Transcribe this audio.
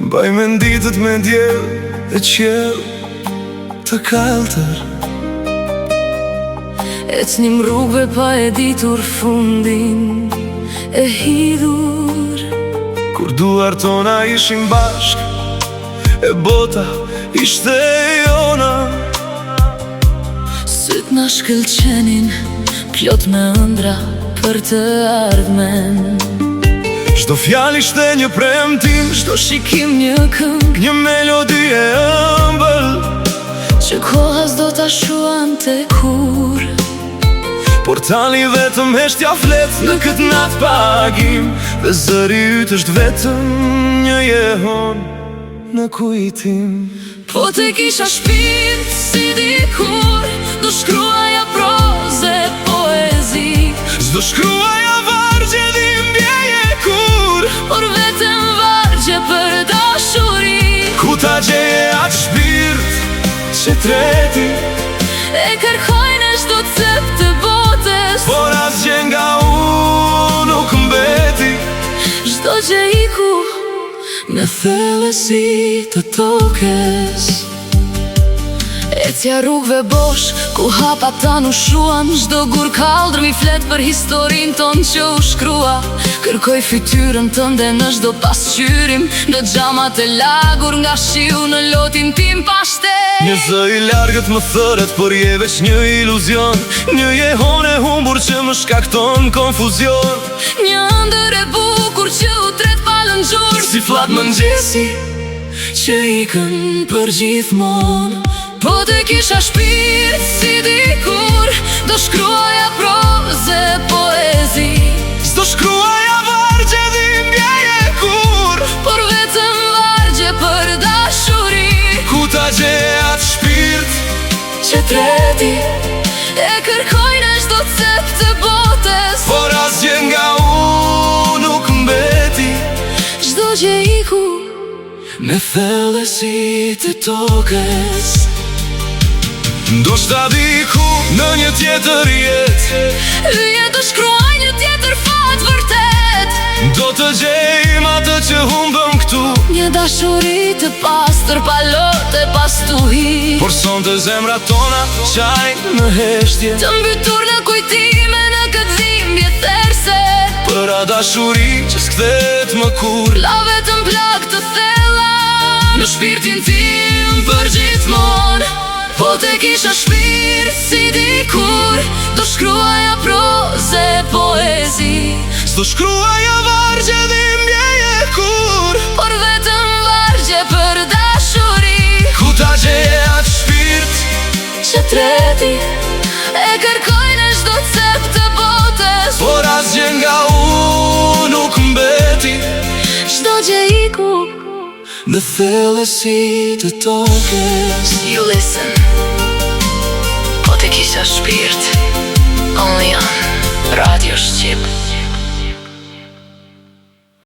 Mbaj me ditët me djel e qjell të kaltër. Ecnim rrugëve pa e ditur fundin e hidhur. Kur duar tona ishin bashk e bota ishte jona. Syt na shkëlqenin plot me ëndra për të ardhmen. Çdo fjalë ishte një premtim, Çdo shikim një këngë, një melodi e ëmbël që koha s'do ta shuante kur. Portali vetëm heshtja flet në këtë natë pagim, dhe zëri yt është vetëm një jehon në kujtim. Po te kisha shpirt si dikur, do shkruaja proze, poezi. S'do shkruaja vargje dhimbjeje kur, Por vetëm vargje për dashuri. ku ta gjeje atë shpirt që treti, E kërkoj në çdo cep të botës, por asgjë nga nuk mbeti. çdo gjë iku në thellësi të tokës. Ecja rrugëve bosh, ku hapa ta nu shuan. Çdo gur kaldër mi flet për historin ton që u shkrua. Kërkoj fytyrën tënde në çdo pasqyrim, në xhamat e lagur nga shiu në lotin tim pa shtet. Një zë i largët më thëret, por je veç një iluzion, një jehon e humbur që më shkakton konfuzion. Një ëndër e bukur që u tret pa lëngjur, Si flat mëngjesi që ikën për gjithmon. Po te kisha shpirt si dikur, do shkruaja proze, poezi. s'do shkruaja vargje dhimbjeje kur, Por vetëm vargje për dashuri. ku ta gjeje atë shpirt Që treti e kërkoj në çdo cep të botës, por asgjë nga nuk mbeti. çdo gjë iku Në thellësi të tokës. Ndoshta diku në një tjetër jetë, hyje të shkruaj një tjetër fat vërtet. do të gjejmë atë që humbëm këtu, Një dashuri të pastër, pa lote, pas tuhi. por sonte zemrat tona qajnë në heshtje, Të mbytur në kujtime në këtë dhimbje therse. për a dashuri që s'kthehet më kur. La vetëm plak të thella në shpirtin tim për gjithmon. Po te kisha shpirt si dikur, do shkruaja proze, poezi. S'do shkruaja vargje dhimbjeje kur, Por vetëm vargje për dashuri. ku ta gjeje atë shpirt Që treti e kërkoj në çdo cep të botës, por asgjë nga nuk mbeti. çdo gjë iku Në thellësi të tokës. You listen. Po te kisha shpirt, only on Radio Shqip.